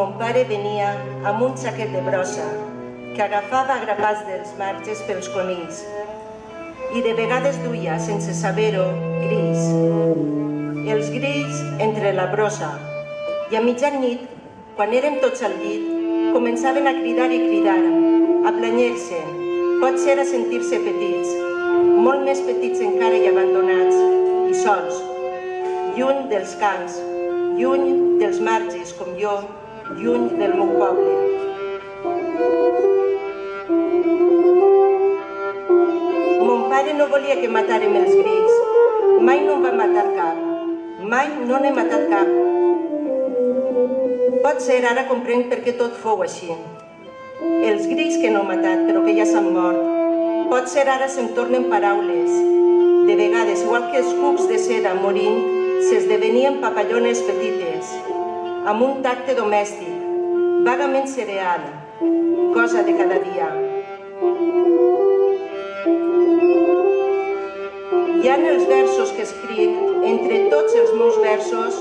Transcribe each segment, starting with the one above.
mon pare venia amb un saquet de brossa que agafava a grapats dels marges pels conills i de vegades duia, sense saber-ho, grills. Els grills entre la brossa i a mitjanit, quan érem tots al llit, començaven a cridar i cridar, a planyir-se, potser a sentir-se petits, molt més petits encara i abandonats, i sols, lluny dels camps, lluny dels marges, com jo, lluny del meu poble. Mon pare no volia que matàrem els grills, mai no en va matar cap, mai no n'he matat cap. Potser ara comprenc per què tot fou així. Els grills que no he matat, però que ja s'han mort, potser ara se'm tornen paraules. De vegades, igual que els cucs de seda morint, s'esdevenien papallones petites, amb un tacte domèstic, vagament cereal, cosa de cada dia. Hi ha en els versos que escric, entre tots els meus versos,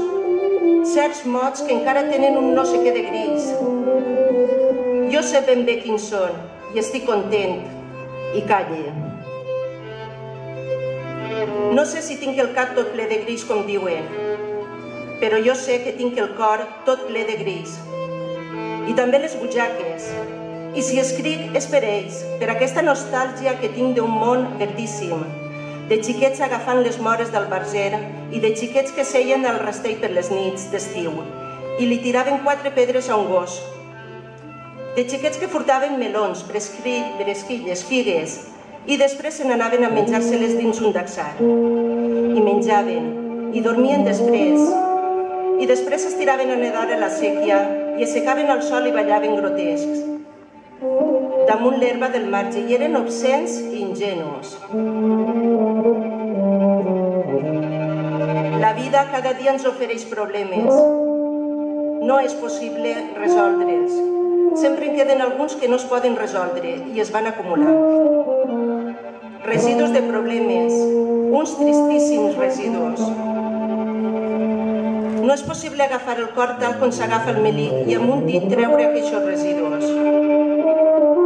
certs mots que encara tenen un no sé què de grills. Jo sé ben bé quins són i estic content i calle. No sé si tinc el cap tot ple de grills com diuen, però jo sé que tinc el cor tot ple de grills. I també les butxaques. I si escric és per ells, per aquesta nostàlgia que tinc d'un món verdíssim, de xiquets agafant les mores del barger i de xiquets que seien al rastell per les nits d'estiu i li tiraven 4 pedres a un gos. De xiquets que furtaven melons, bresquilles, figues i després se n'anaven a menjar-se-les dins un daxar. I menjaven, i dormien després, i després s'estiraven a nedar a la sèquia i assecaven al sol i ballaven grotescs damunt l'herba del marge i eren obscens i ingenus. La vida cada dia ens ofereix problemes. No és possible resoldre'ls. Sempre en queden alguns que no es poden resoldre i es van acumulant. Residus de problemes, uns tristíssims residus. No és possible agafar el cor tal com s'agafa el melic i amb un dit treure aquests residus.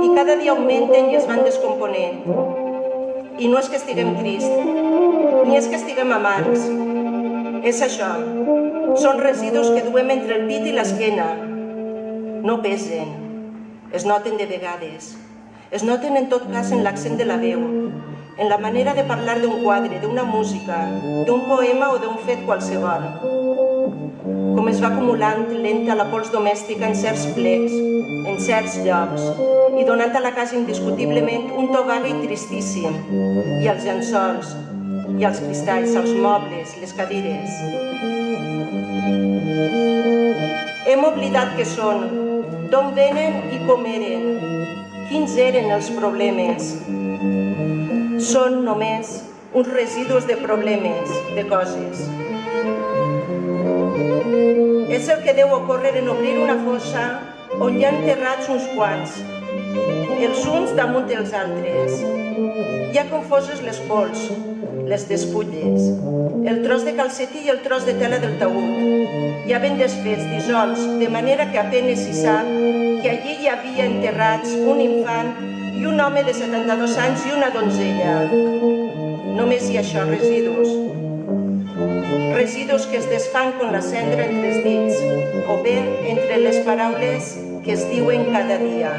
I cada dia augmenten i es van descomponent. I no és que estiguem tristos, ni és que estiguem amargs. És això. Són residus que duem entre el pit i l'esquena. No pesen. Es noten de vegades. Es noten en tot cas en l'accent de la veu, en la manera de parlar d'un quadre, d'una música, d'un poema o d'un fet qualsevol. Com es va acumulant lenta la pols domèstica en certs plecs, en certs llocs, i donant a la casa indiscutiblement un to vague i tristíssim, i als llençols, i als cristalls, als mobles, les cadires. Hem oblidat què són, d'on venen i com eren, quins eren els problemes. Són només uns residus de problemes, de coses. És el que deu ocórrer en obrir una fossa on hi ha enterrats uns quants, els uns damunt dels altres. Hi ha confoses les pols, les despulles, el tros de calcetí i el tros de tela del taüt. Ja ben desfets, dissolts, de manera que apenes s'hi sap que allí hi havia enterrats un infant i un home de 72 anys i una donzella. Només hi ha això, residus. Residus que es desfan com la cendra entre els dits o bé entre les paraules que es diuen cada dia.